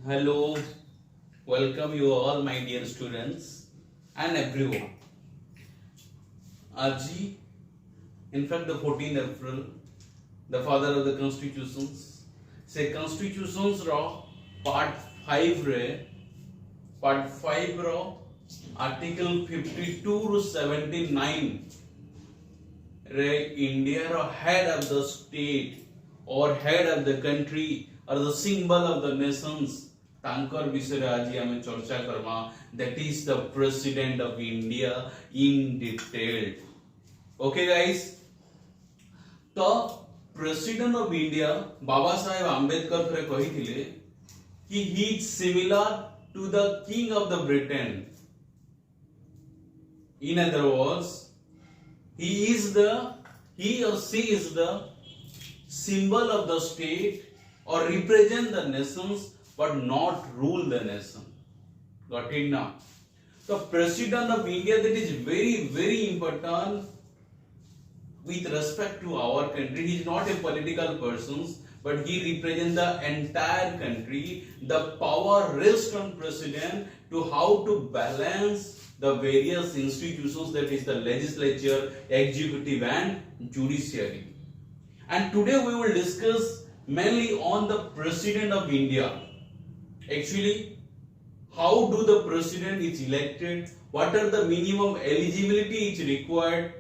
Hello, welcome you all, my dear students and everyone. Aji, in fact, the 14th April, the father of the constitutions, say constitutions raw part 5 raw article 52 to 79 re India ro head of the state or head of the country or the symbol of the nations तांकर विषय आज आम चर्चा करमा that is the president of India in detail okay guys तो president of India Baba Saheb Ambedkar थरे कहिथिले कि he is similar to the king of the Britain in other words he or she is the symbol of the state or represent the nations but not rule the nation. Got it now? The president of India, that is very, very important with respect to our country. He is not a political person, but he represents the entire country. The power rests on president to how to balance the various institutions, that is the legislature, executive and judiciary. And today we will discuss mainly on the president of India. Actually, how do the president is elected, what are the minimum eligibility is required,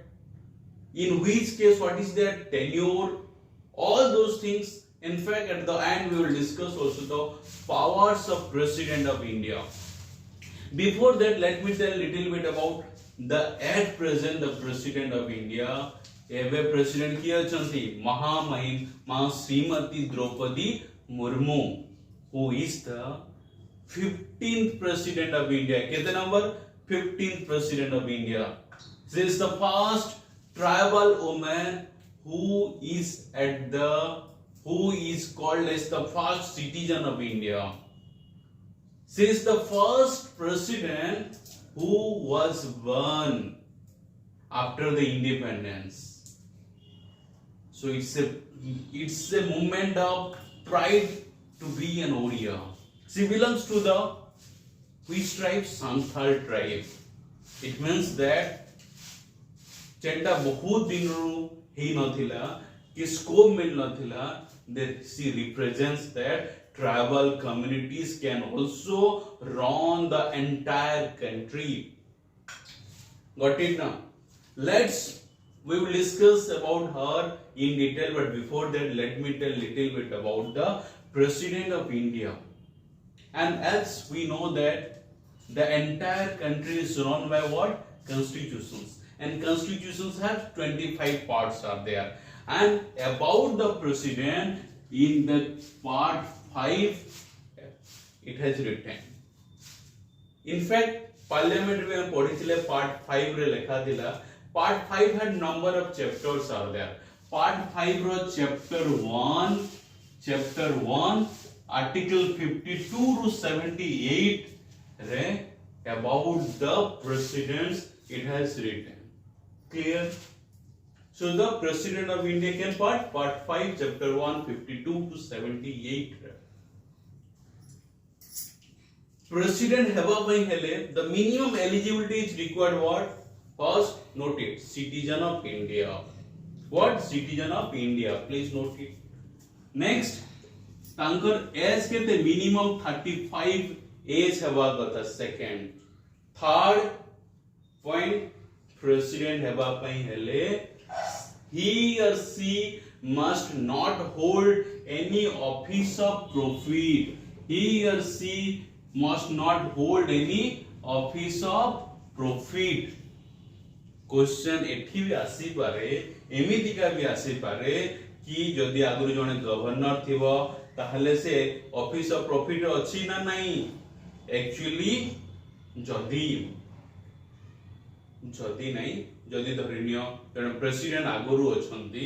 in which case what is their tenure, all those things. In fact, at the end we will discuss also the powers of president of India. Before that, let me tell a little bit about the at present the president of India. एबे president किए अछंती महामहिम Shrimati Droupadi Murmu, who is the 15th president of India. कितने नंबर? 15th president of India. She is the first tribal woman who is called as the first citizen of India. She is the first president who was born after the independence. So it's a moment of pride to be an Odia. She belongs to the which tribe? Santhal tribe. It means that चेंटा बहुत दिन ही नथिला कि scope मिल नथिला, that she represents that tribal communities can also run the entire country. Got it now? We will discuss about her in detail, but before that let me tell little bit about the president of India. And as we know that the entire country is run by what? Constitutions. And constitutions have 25 parts are there. And about the president, in the part 5, it has written. In fact, parliament में पढ़ी थिले part 5 रे लिखा थिला. Part 5 had number of chapters are there. Part 5 row chapter 1 article 52 to 78 रे about the presidents it has written. Clear? So the president of India can part 5 chapter 1 52 to 78 रे. President हेबा पई हेले the minimum eligibility is required what? First, note it, citizen of India. What? Citizen of India. Please note it. Next, तांकर as केते minimum 35 as हेबा कथा. Second, third point, president हेबा पई हेले he or she must not hold any office of profit. He or she must not hold any office of profit. Question एठी भी आसी पारे, एमितिका भी आसी पारे कि जदि आगुरु जने गवर्नर थिबो ताहले से ऑफिस ऑफ प्रॉफिट अछि ना नाही. एक्चुअली जदि नाही, जदि धरिनियो जने president आगुरु अछंती,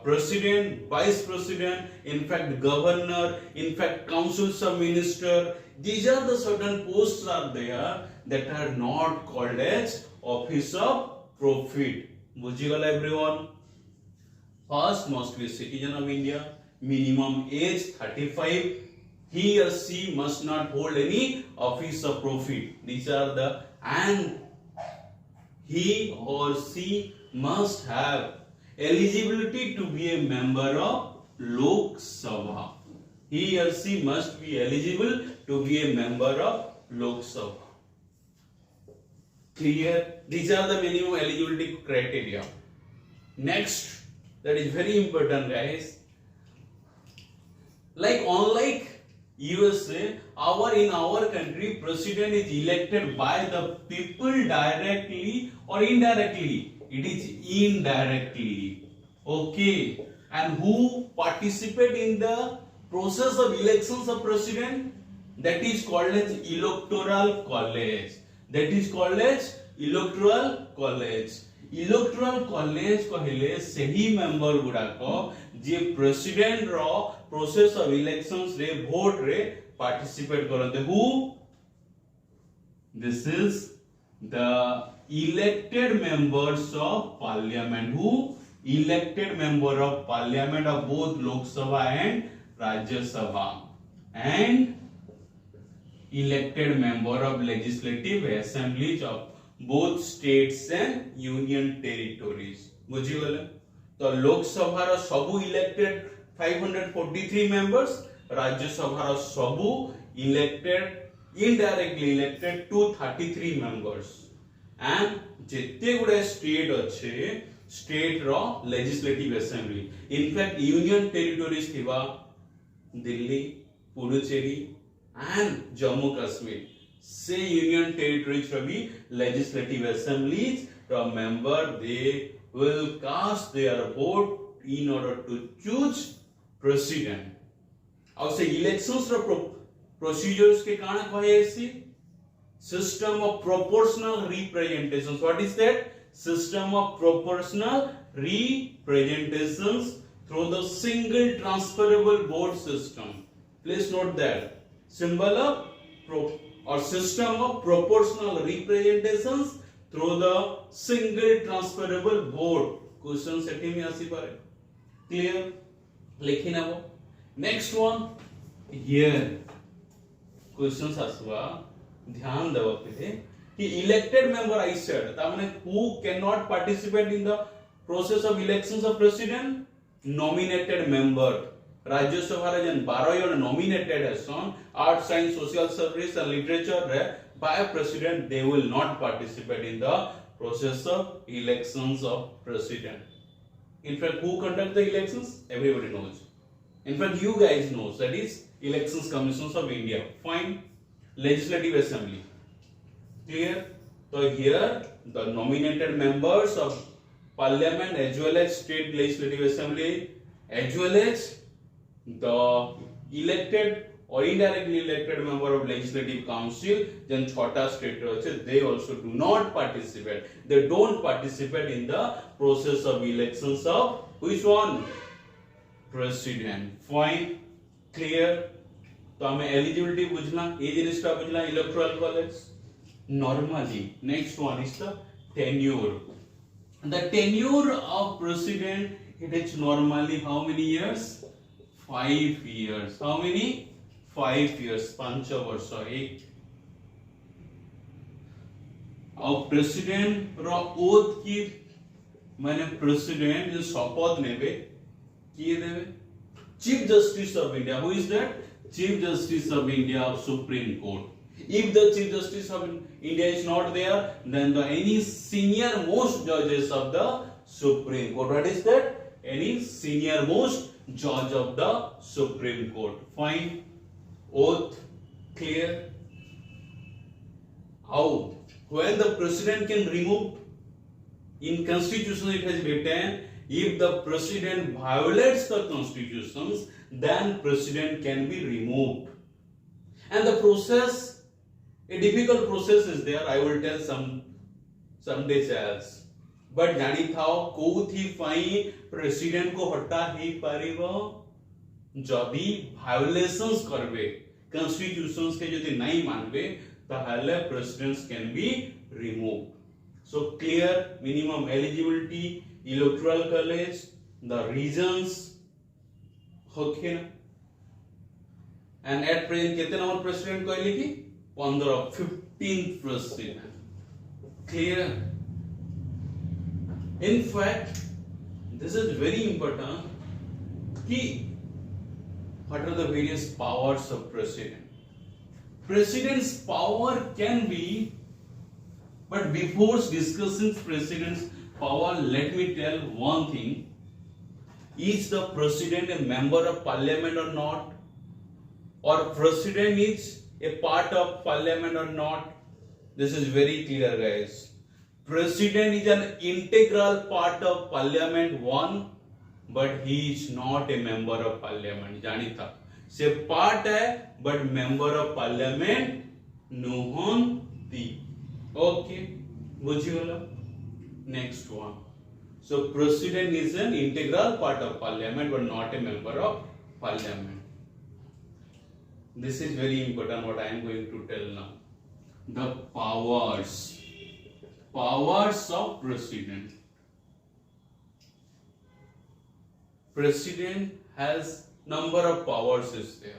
president, vice president, in fact governor, in fact councils of minister, these are the certain posts are there that are not called as office of profit. Bujhigala everyone? First must be a citizen of India, minimum age 35, he or she must not hold any office of profit. These are the, and he or she must have eligibility to be a member of Lok Sabha. He or she must be eligible to be a member of Lok Sabha. Clear? These are the minimum eligibility criteria. Next, that is very important, guys. Like unlike USA, in our country, president is elected by the people directly or indirectly. It is indirectly. Okay. And who participate in the process of elections of president? That is called as electoral college. That is called as electoral college. Electoral college कहले सही member गुड़ाक जे president रो process of elections रे vote रे participate करते who this is the elected members of parliament who elected member of parliament of both Lok Sabha and Rajya Sabha and elected member of legislative assemblies of both states and union territories. बुझीगले तो लोक सभा रो सबु elected 543 members, राज्य सभा रो सबु elected indirectly elected 233 members and जेते गुडे स्टेट अच्छे स्टेट रो legislative assembly in fact union territories थिबा Delhi, Puducherry and Jammu Kashmir. Say union territories to be legislative assemblies. Remember, they will cast their vote in order to choose president. Now, say elections procedures के काना कहे ऐसी system of proportional representations. What is that? System of proportional representations through the single transferable vote system. Please note that. Symbol of or system of proportional representations through the single transferable vote. Question सेठी में आसी पारे. Clear? लिखी ना वो. Next one here. Questions आसवा ध्यान देवा पे कि elected member I said. तामने who cannot participate in the process of elections of president? Nominated member. Rajya Sabha रे जन 12 जन नॉमिनेटेड हैसन arts science social service and literature रे by president they will not participate in the process of elections of president in fact who conduct the elections everybody knows in fact you guys knows that is elections commissions of India fine legislative assembly clear तो here the nominated members of parliament as well as state legislative assembly as well as the elected or indirectly elected member of legislative council then chota state they also do not participate, they don't participate in the process of elections of which one? President. Fine, clear. तो हमें eligibility बुझना, ये जिनिसटा बुझना electoral college. Normally next one is the tenure. The tenure of president, it is normally how many years? 5 years. How many? 5 years. पंच वर्ष एक. और president रो oath की माने प्रेसिडेंट जो शपथ नेबे किए देबे chief justice of India. Who is that? Chief justice of India of supreme court. If the chief justice of India is not there, then the any senior most judges of the Supreme Court. What is that? Any senior most judge of the Supreme Court. Fine. Oath. Clear. How? When the president can remove. In constitution it has written, if the president violates the constitutions, then president can be removed. And the process, a difficult process is there. I will tell some days else. But जानी थाओ कोथी phi president को हटा ही पारिबो जदी violations करबे constitutions के जदी नहीं मानबे ताहले presidents can be remove. So clear. Minimum eligibility, electoral college, the reasons. Okay na? and at present केते नंबर प्रेसिडेंट कहली कि 15 15th president. Clear? In fact, this is very important कि what are the various powers of president? President's power can be, but before discussing president's power, let me tell one thing. Is the president a member of parliament or not? Or president is a part of parliament or not? This is very clear, guys. President is an integral part of parliament, one, but he is not a member of parliament. Janita. से part है, but member of parliament नुहंती. Okay, बुझियोला. Next one. So president is an integral part of parliament, but not a member of parliament. This is very important what I am going to tell now. The powers of president. President has number of powers is there.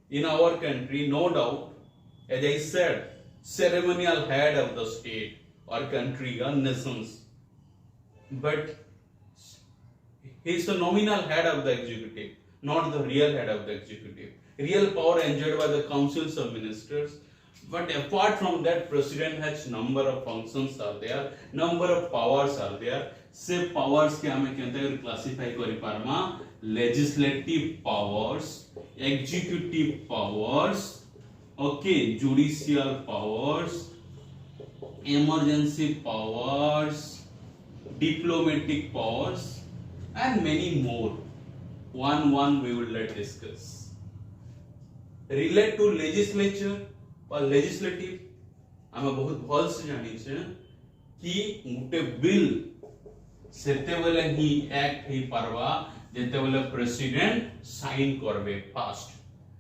In our country, no doubt, as I said, ceremonial head of the state or country or nations. But he is the nominal head of the executive, not the real head of the executive. Real power enjoyed by the councils of ministers. But apart from that, president has number of functions are there, number of powers are there. से powers के हमें कहते हैं classify करी पारमा legislative powers, executive powers, okay, judicial powers, emergency powers, diplomatic powers, and many more. One we will let discuss. Relate to legislature or legislative, ଆମେ ବହୁତ ଭଲ ସେ ଜାଣିଛେ कि ଗୋଟେ bill ସେତେ ବେଲେ ହିଁ act ହେଇ पारवा ଯେତେ ବେଲେ president sign करबे first.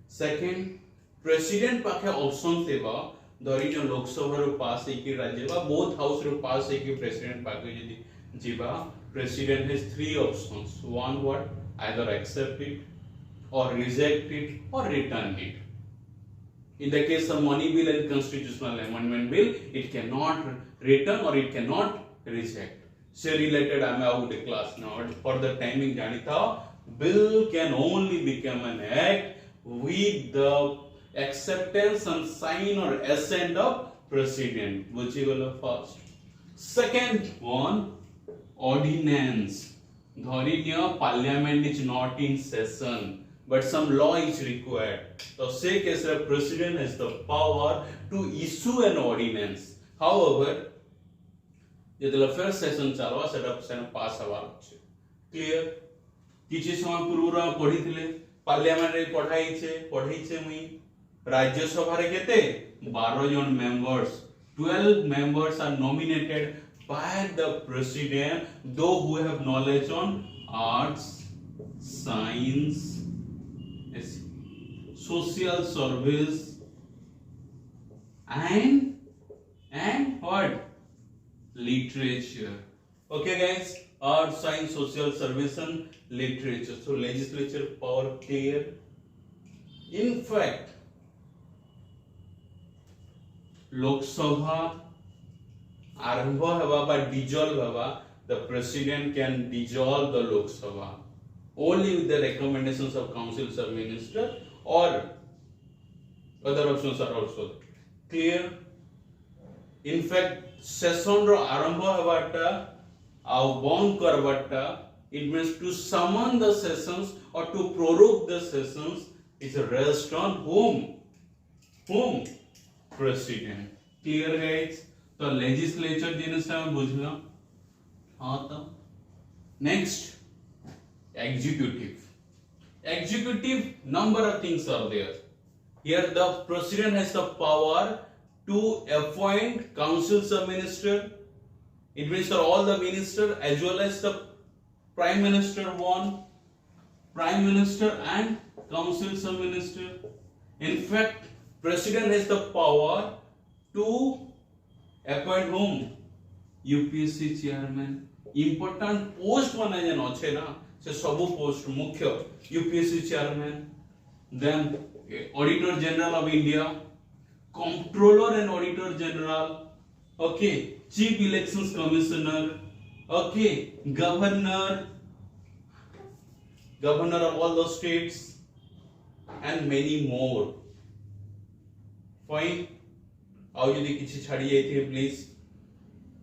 Second, president पाखे option देबा धरी जो लोकसभा रो पास है कि राज्य बा both house रो पास है कि president पाखे यदि जीवा, president has three options. One, what? Either accept it or reject it or return it. In the case of money bill and constitutional amendment bill, it cannot return or it cannot reject. So related I am out the class now. For the timing janita, bill can only become an act with the acceptance and sign or assent of president. Which is the first. Second one, ordinance. Dharinya parliament is not in session, but some law is required. So say case the president has the power to issue an ordinance. However, ଯେତେବେଳେ first session ଚାଲବା ସେଟା pass ହବାର ଅଛି. Clear? କିଛି ସମୟ ପୂର୍ବରୁ ପଢିଥିଲେ parliament ରେ ପଢାଇছে ମୁଇ राज्यसभा रे केते 12 जन members, 12 members are nominated by the president, those who have knowledge on arts, science, social service, and what? Literature. Okay guys, arts, science, social service and literature. So legislature power clear. In fact, Lok Sabha आरंभ हवा by dissolve हवा, the president can dissolve the Lok Sabha only with the recommendations of councils of ministers, or other options are also clear. In fact, session ro आरंभ हवाटा आउ बंद करवाटा, it means to summon the sessions or to prorogue the sessions is rest on whom? President. Clear guys? तो legislature जिनिसटा में बुझला. हाँ तो next, executive. Executive, number of things are there. Here the president has the power to appoint councils of ministers. It means that all the ministers as well as the prime minister, one prime minister and councils of ministers. In fact, president has the power to appoint whom? UPSC chairman. Important post माने जन अच्छे ना से सबु post मुख्य UPSC chairman, then Auditor General of India, Comptroller and Auditor General, okay, Chief Elections Commissioner, okay, Governor of all the states, and many more. Fine. How you kichi chhadi jaithe, please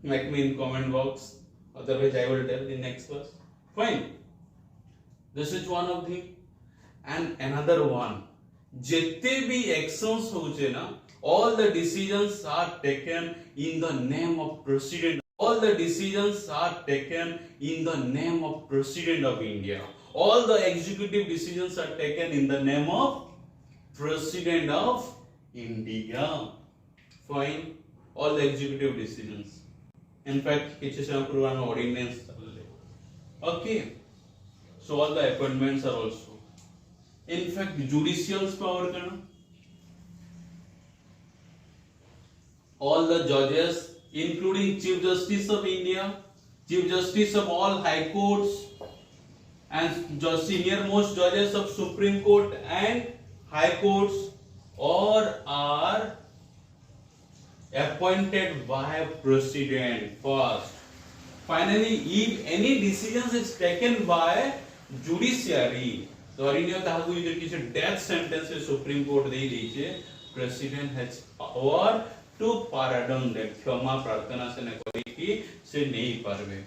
make me in comment box. Otherwise, I will tell the next verse. Fine. This is one of them. And another one. Jete bhi actions hoche na, all the decisions are taken in the name of President. All the decisions are taken in the name of President of India. All the executive decisions are taken in the name of President of India. Fine. All the executive decisions. In fact, kichhi samay purva ordinance. Okay. So all the appointments are also. In fact, judicial power kana. All the judges, including Chief Justice of India, Chief Justice of all High Courts, and senior most judges of Supreme Court and High Courts, all are appointed by President first. Finally, if any decisions is taken by judiciary, धरिनियो ताहाकु जे किछ death sentence से supreme court दे दैछे, president has power to pardon that, क्षमा प्रार्थना से न करी कि से नहीं पारबे.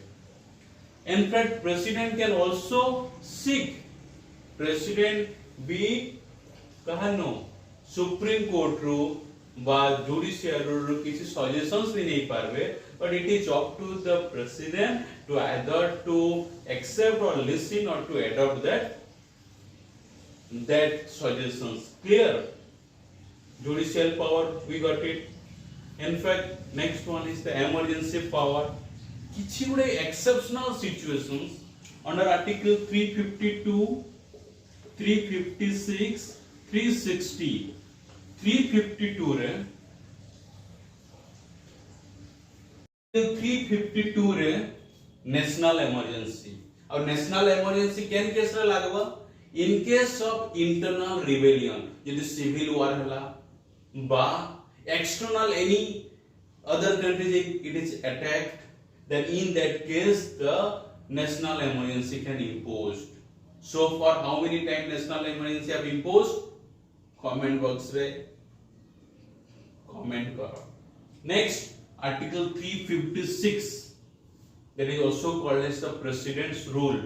In fact, president can also seek, president be कहनो सुप्रीम कोर्ट रो बा जुडिशियरी रो किछ सजेशंस भी नहीं पारबे, but it is up to the president to either to accept or listen or to adopt that suggestions. Clear? Judicial power, we got it. In fact, next one is the emergency power. किछि गुडे exceptional situations under article 352, 356, 360, 352 रे 352 रे national emergency. और national emergency केन case रे लागबा? In case of internal rebellion, यदि civil war हला बा external any other country it is attacked, then in that case the national emergency can imposed. So for how many times national emergency have imposed? Comment box रे comment करो. Next, article 356, that is also called as the president's rule.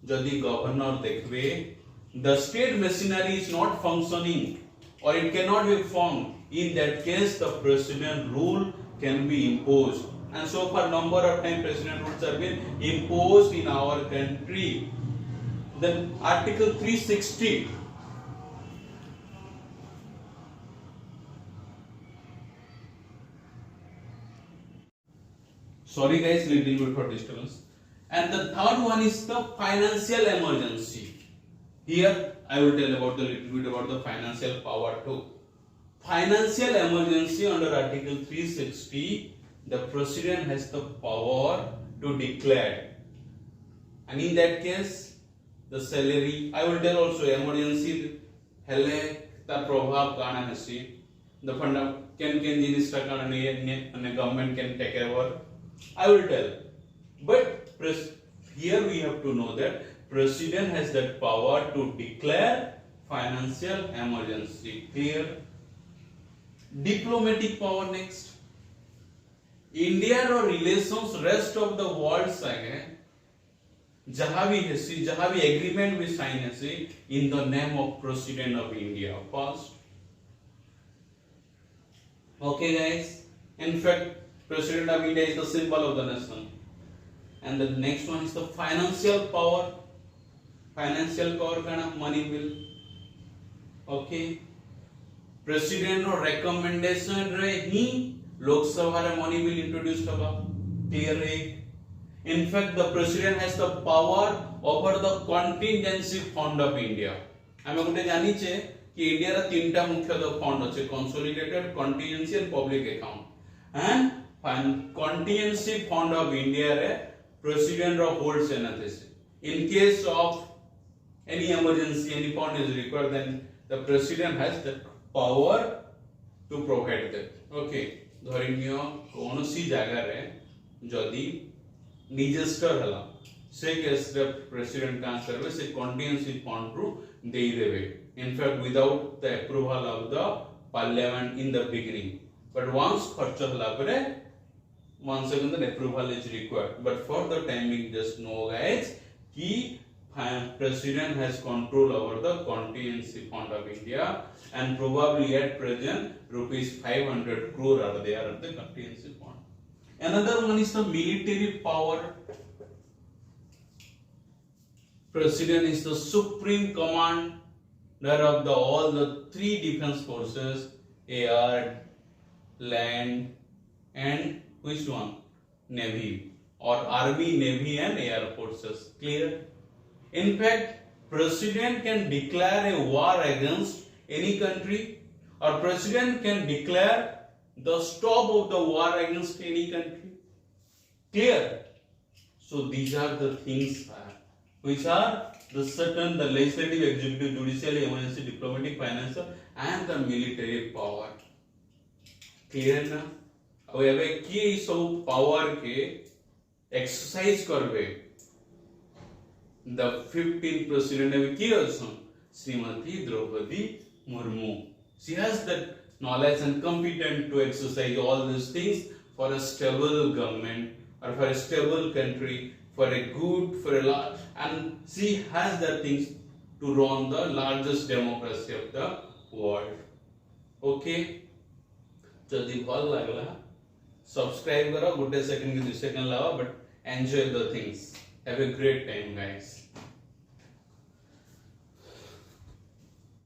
यदि governor देखबे the state machinery is not functioning or it cannot be formed, in that case the president rule can be imposed. And so far number of time president rules have been imposed in our country. Then article 360, sorry guys, little bit for disturbance. And the third one is the financial emergency. Here I will tell about the little bit about the financial power too. Financial emergency under article 360, the president has the power to declare, and in that case the salary, I will tell also emergency hele ta prabhav kana hasi, the fund can jinis ta kana ne government can take over, I will tell. But here we have to know that president has that power to declare financial emergency. Clear? Diplomatic power next. India or relations rest of the world संगे जहाँ भी है जहाँ भी agreement भी sign है in the name of President of India first. Okay guys, in fact President of India is the symbol of the nation. And the next one is the financial power. Financial power kana money bill. Okay. President or recommendation re hi Lok Sabha re money bill introduced haba. Clear hai? In fact, the president has the power over the contingency fund of India. हमें गोटे जानी छे कि India रा तीनटा मुख्य fund अछि, consolidated, contingency and public account. And contingency fund of India re president holds in case of any emergency, any fund is required, then the president has the power to provide that. Okay, धरिनियो कोनोसी जगह रे जदि disaster हला से case रे president का करबे से कॉन्टिजेंसी फंड रु देई देबे, in fact without the approval of the parliament in the beginning, but once खर्च हला परे once again the approval is required, but for the timing just know guys ki president has control over the contingency fund of India, and probably at present rupees 500 crore are there at the contingency fund. Another one is the military power. President is the supreme commander of the all the three defense forces: air, land, and which one? Navy, or army, navy, and air forces. Clear? In fact, president can declare a war against any country, or president can declare the stop of the war against any country. Clear? So these are the things which are the certain the legislative, executive, judicial, emergency, diplomatic, financial, and the military power. Clear na? अब एबे की सब power के exercise करबे the 15th president of Kyrgyzstan, Srimati Draupadi Murmu. She has that knowledge and competent to exercise all these things for a stable government or for a stable country, for a good, for a large, and she has the things to run the largest democracy of the world. Okay? जदि भल लागला subscribe करो, गुड्डे second के 2 second lava, but enjoy the things. Have a great time guys.